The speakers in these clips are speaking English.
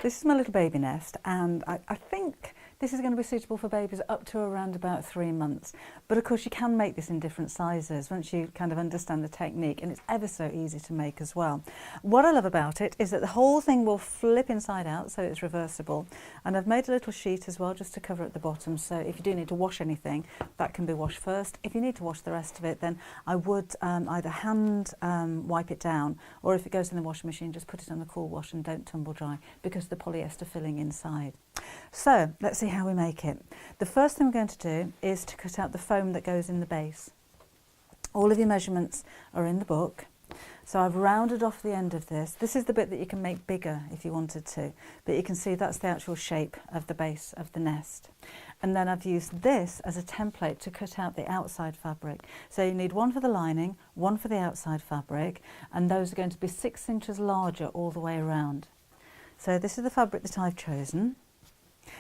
This is my little baby nest, and I think this is going to be suitable for babies up to around about 3 months. But of course you can make this in different sizes once you kind of understand the technique, and it's ever so easy to make as well. What I love about it is that the whole thing will flip inside out, so it's reversible. And I've made a little sheet as well just to cover at the bottom, so if you do need to wash anything, that can be washed first. If you need to wash the rest of it, then I would either hand wipe it down, or if it goes in the washing machine, just put it on the cool wash and don't tumble dry, because the polyester filling inside. So let's see how we make it. The first thing we're going to do is to cut out the foam that goes in the base. All of your measurements are in the book. So I've rounded off the end of this. This is the bit that you can make bigger if you wanted to, but you can see that's the actual shape of the base of the nest. And then I've used this as a template to cut out the outside fabric. So you need one for the lining, one for the outside fabric, and those are going to be 6 inches larger all the way around. So this is the fabric that I've chosen.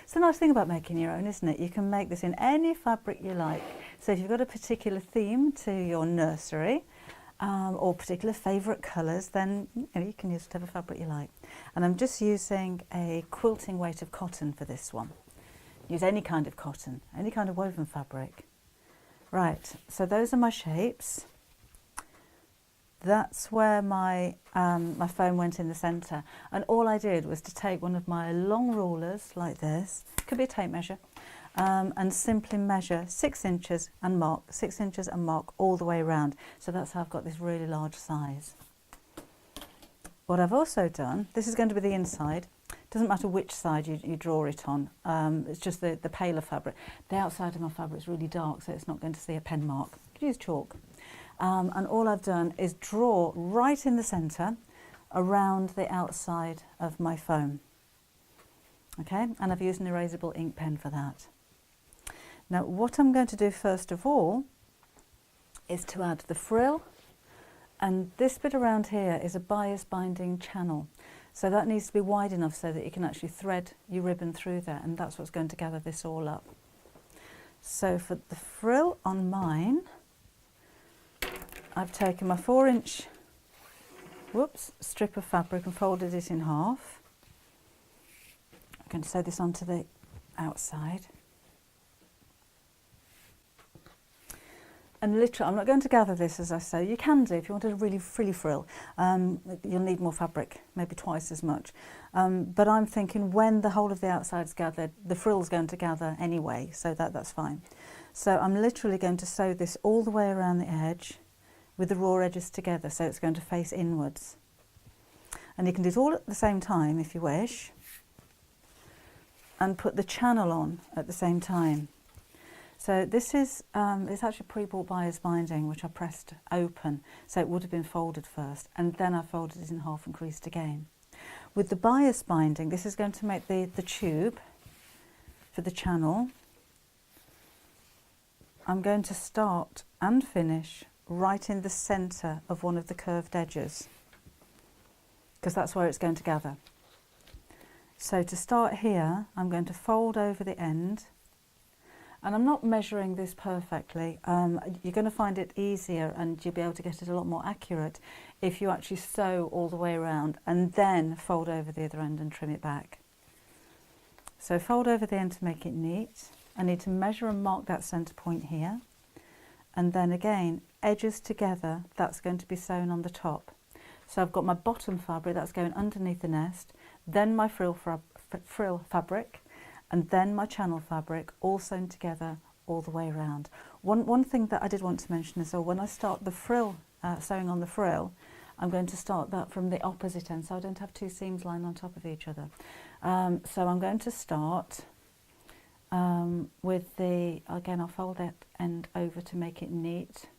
It's the nice thing about making your own, isn't it? You can make this in any fabric you like. So if you've got a particular theme to your nursery, or particular favourite colours, then you can use whatever fabric you like. And I'm just using a quilting weight of cotton for this one. Use any kind of cotton, any kind of woven fabric. Right, so those are my shapes. That's where my foam went in the centre, and all I did was to take one of my long rulers like this, could be a tape measure, and simply measure 6 inches and mark 6 inches and mark all the way around. So that's how I've got this really large size. What I've also done, this is going to be the inside. Doesn't matter which side you draw it on, it's just the paler fabric. The outside of my fabric is really dark, so it's not going to see a pen mark. You could use chalk. And all I've done is draw right in the centre around the outside of my foam. Okay, and I've used an erasable ink pen for that. Now what I'm going to do first of all is to add the frill, and this bit around here is a bias binding channel. So that needs to be wide enough so that you can actually thread your ribbon through there, and that's what's going to gather this all up. So for the frill on mine, I've taken my 4-inch strip of fabric and folded it in half. I'm going to sew this onto the outside. And literally, I'm not going to gather this as I sew. You can do if you wanted a really frilly frill. You'll need more fabric, maybe twice as much. But I'm thinking when the whole of the outside's gathered, the frill's going to gather anyway, so that's fine. So I'm literally going to sew this all the way around the edge with the raw edges together, so it's going to face inwards. And you can do it all at the same time if you wish, and put the channel on at the same time. So this is it's actually pre-bought bias binding, which I pressed open, so it would have been folded first, and then I folded it in half and creased again. With the bias binding, this is going to make the tube for the channel. I'm going to start and finish right in the centre of one of the curved edges, because that's where it's going to gather. So to start here, I'm going to fold over the end, and I'm not measuring this perfectly. You're going to find it easier, and you'll be able to get it a lot more accurate if you actually sew all the way around and then fold over the other end and trim it back. So fold over the end to make it neat. I need to measure and mark that centre point here, and then again edges together, that's going to be sewn on the top. So I've got my bottom fabric that's going underneath the nest, then my frill fabric, and then my channel fabric, all sewn together all the way around. One thing that I did want to mention is, when I start the frill, sewing on the frill, I'm going to start that from the opposite end, so I don't have 2 seams lying on top of each other. So I'm going to start with again I'll fold that end over to make it neat,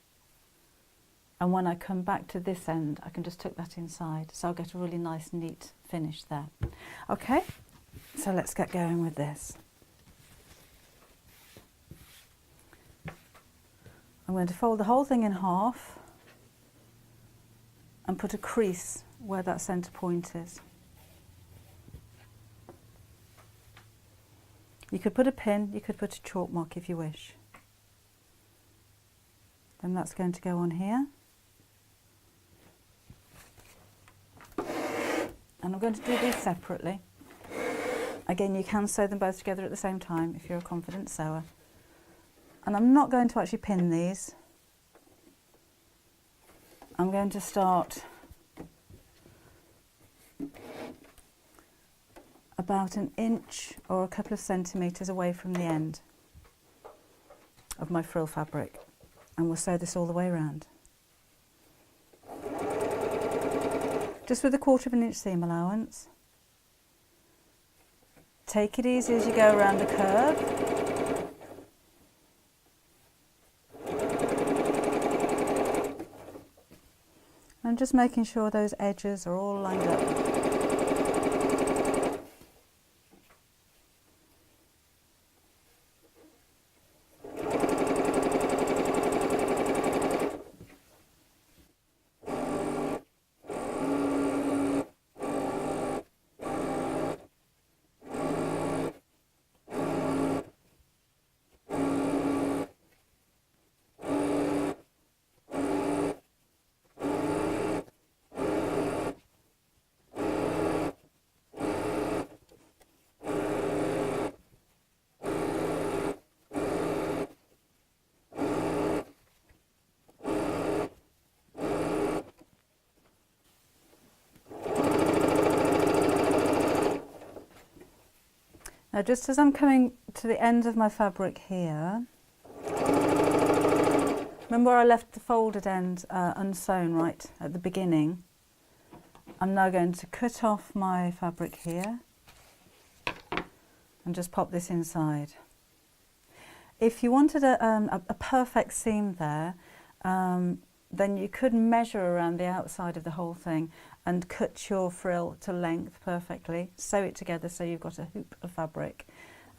and when I come back to this end I can just tuck that inside, so I'll get a really nice neat finish there. Okay, so let's get going with this. I'm going to fold the whole thing in half and put a crease where that centre point is. You could put a pin, you could put a chalk mark if you wish. Then that's going to go on here. And I'm going to do these separately. Again, you can sew them both together at the same time if you're a confident sewer. And I'm not going to actually pin these. I'm going to start about an inch or a couple of centimetres away from the end of my frill fabric, and we'll sew this all the way around. Just with a 1/4 inch seam allowance. Take it easy as you go around the curve. And just making sure those edges are all lined up. Now, just as I'm coming to the end of my fabric here, remember I left the folded end unsewn right at the beginning. I'm now going to cut off my fabric here and just pop this inside. If you wanted a perfect seam there, then you could measure around the outside of the whole thing and cut your frill to length perfectly, sew it together so you've got a hoop of fabric.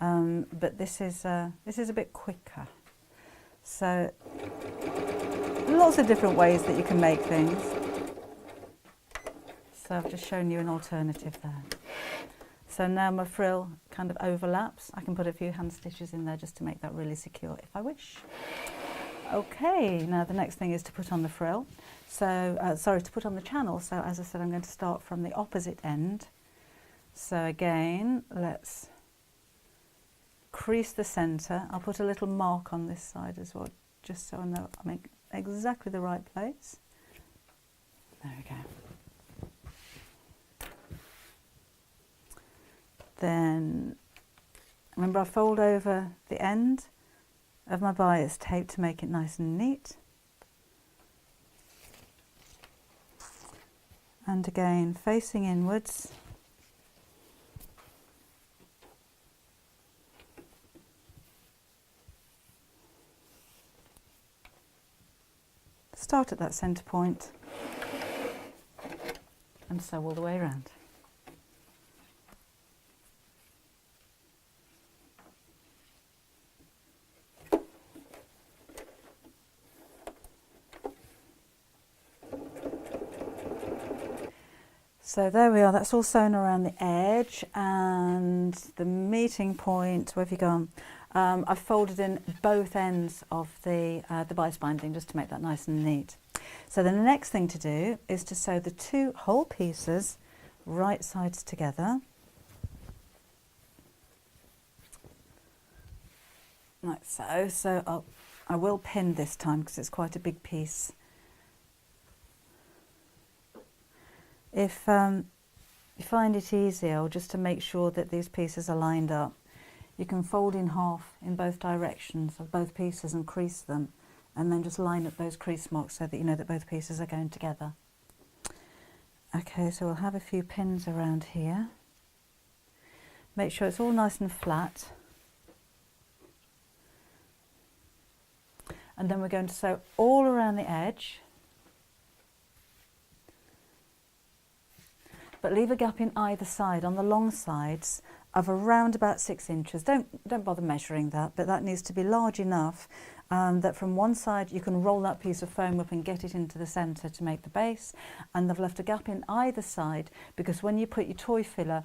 But this is a bit quicker. So lots of different ways that you can make things. So I've just shown you an alternative there. So now my frill kind of overlaps. I can put a few hand stitches in there just to make that really secure if I wish. Okay, now the next thing is to put on the frill. So, to put on the channel. So as I said, I'm going to start from the opposite end. So again, let's crease the centre. I'll put a little mark on this side as well, just so I know I'm in exactly the right place. There we go. Then, remember I fold over the end of my bias tape to make it nice and neat. And again, facing inwards. Start at that centre point and sew all the way around. So there we are, that's all sewn around the edge, and the meeting point, where have you gone? I've folded in both ends of the bias binding just to make that nice and neat. So the next thing to do is to sew the two whole pieces right sides together. Like so. So I will pin this time because it's quite a big piece. If you find it easier, just to make sure that these pieces are lined up, you can fold in half in both directions of both pieces and crease them, and then just line up those crease marks so that you know that both pieces are going together. Okay, so we'll have a few pins around here. Make sure it's all nice and flat. And then we're going to sew all around the edge. But leave a gap in either side, on the long sides, of around about 6 inches. Don't bother measuring that, but that needs to be large enough that from one side you can roll that piece of foam up and get it into the centre to make the base. And I've left a gap in either side because when you put your toy filler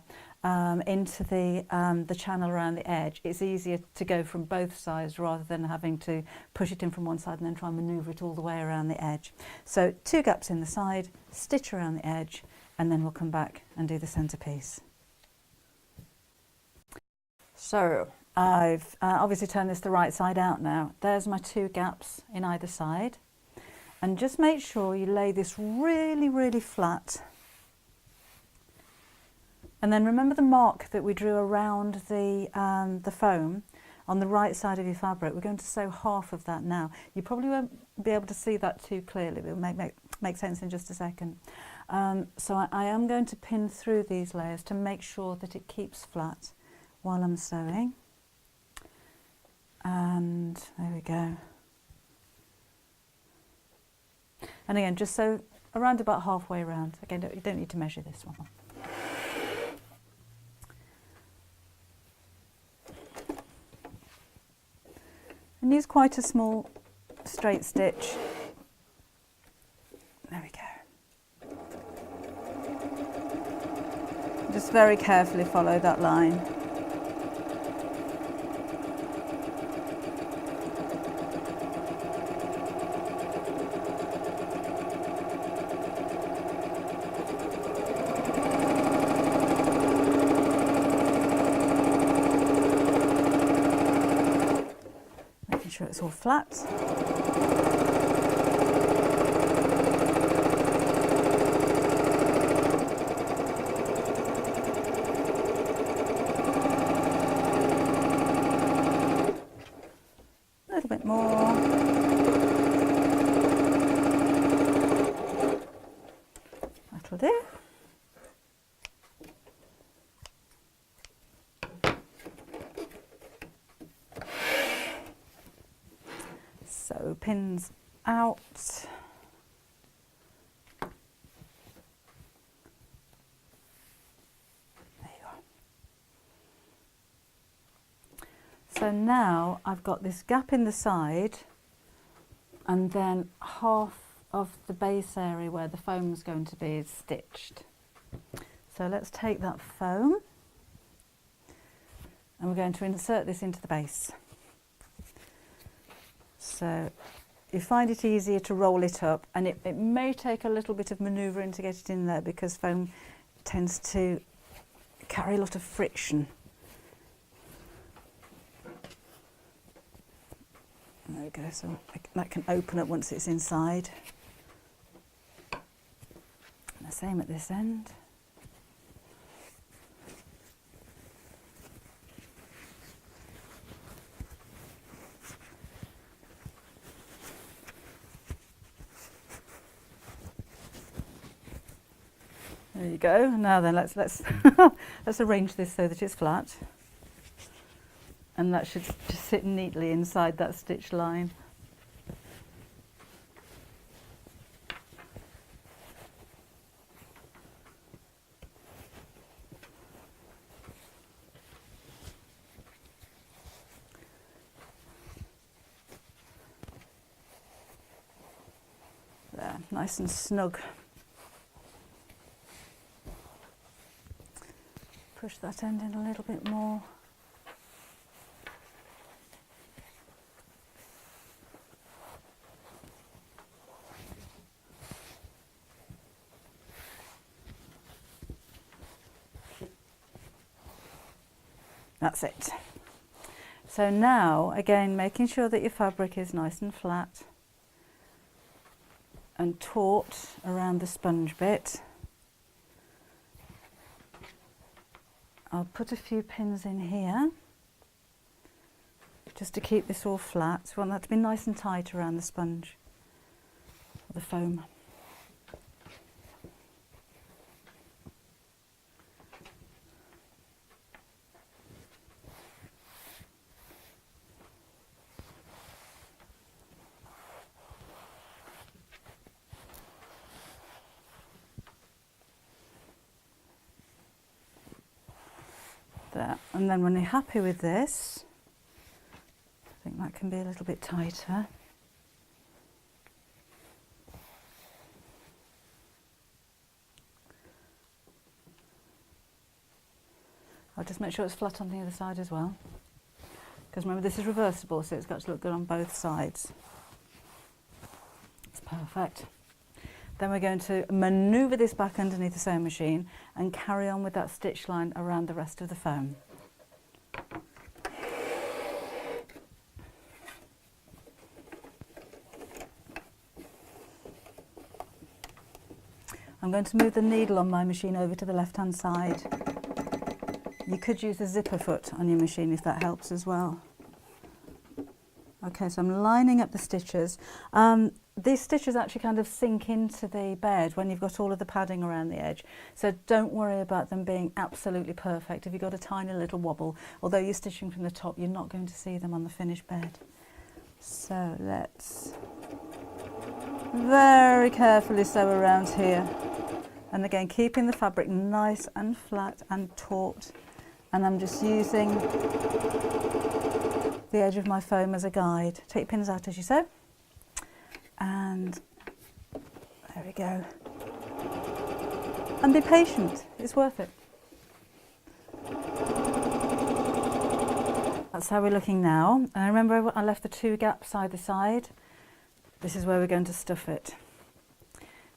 into the channel around the edge, it's easier to go from both sides rather than having to push it in from one side and then try and manoeuvre it all the way around the edge. So 2 gaps in the side, stitch around the edge, and then we'll come back and do the centre piece. So I've obviously turned this the right side out now. There's my 2 gaps in either side. And just make sure you lay this really, really flat. And then remember the mark that we drew around the foam on the right side of your fabric. We're going to sew half of that now. You probably won't be able to see that too clearly, but it'll make sense in just a second. So I am going to pin through these layers to make sure that it keeps flat while I'm sewing. And there we go. And again, just sew around about halfway around. Again, you don't need to measure this one. And use quite a small straight stitch. There we go. Just very carefully follow that line. Making sure it's all flat. A little bit more. That'll do. So pins out. There you are. So now I've got this gap in the side and then half of the base area where the foam is going to be is stitched. So let's take that foam and we're going to insert this into the base. So you find it easier to roll it up, and it may take a little bit of manoeuvring to get it in there because foam tends to carry a lot of friction. There we go, so that can open up once it's inside. And the same at this end. There you go. Now then, let's let's arrange this so that it's flat, and that should just sit neatly inside that stitch line. There, nice and snug. Push that end in a little bit more. That's it. So now, again, making sure that your fabric is nice and flat and taut around the sponge bit. I'll put a few pins in here just to keep this all flat. We want that to be nice and tight around the sponge, or the foam. There. And then when you're happy with this, I think that can be a little bit tighter. I'll just make sure it's flat on the other side as well, because remember this is reversible, so it's got to look good on both sides. It's perfect. Then we're going to manoeuvre this back underneath the sewing machine and carry on with that stitch line around the rest of the foam. I'm going to move the needle on my machine over to the left-hand side. You could use a zipper foot on your machine if that helps as well. Okay, so I'm lining up the stitches. These stitches actually kind of sink into the bed when you've got all of the padding around the edge. So don't worry about them being absolutely perfect. If you've got a tiny little wobble, although you're stitching from the top, you're not going to see them on the finished bed. So let's very carefully sew around here. And again, keeping the fabric nice and flat and taut. And I'm just using the edge of my foam as a guide. Take your pins out as you sew. And there we go. And be patient, it's worth it. That's how we're looking now. And remember I left the 2 gaps either side. This is where we're going to stuff it.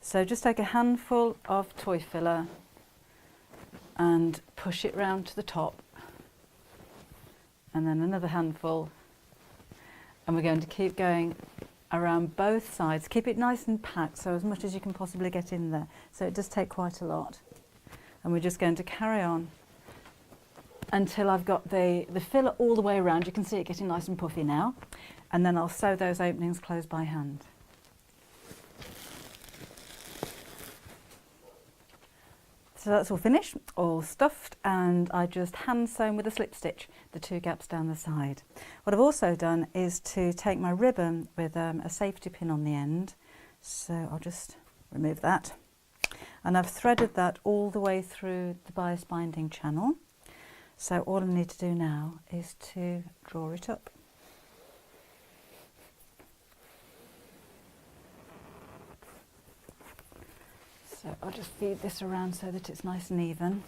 So just take a handful of toy filler and push it round to the top. And then another handful. And we're going to keep going around both sides. Keep it nice and packed, so as much as you can possibly get in there. So it does take quite a lot. And we're just going to carry on until I've got the filler all the way around. You can see it getting nice and puffy now. And then I'll sew those openings closed by hand. So that's all finished, all stuffed, and I just hand sewn with a slip stitch the 2 gaps down the side. What I've also done is to take my ribbon with a safety pin on the end. So I'll just remove that. And I've threaded that all the way through the bias binding channel. So all I need to do now is to draw it up. So I'll just feed this around so that it's nice and even.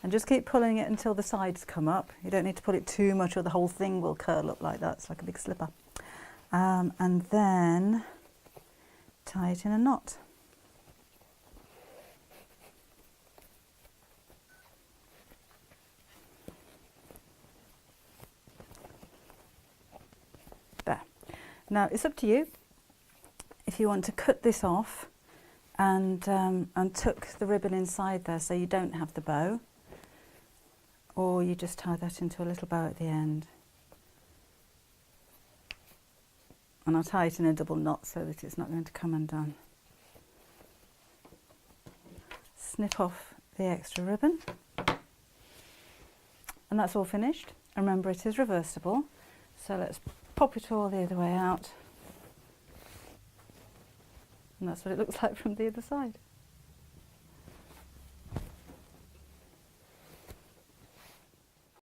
And just keep pulling it until the sides come up. You don't need to pull it too much or the whole thing will curl up like that. It's like a big slipper. And then tie it in a knot. There. Now it's up to you. If you want to cut this off and tuck the ribbon inside there so you don't have the bow, or you just tie that into a little bow at the end. And I'll tie it in a double knot so that it's not going to come undone. Snip off the extra ribbon. And that's all finished. And remember, it is reversible. So let's pop it all the other way out. And that's what it looks like from the other side.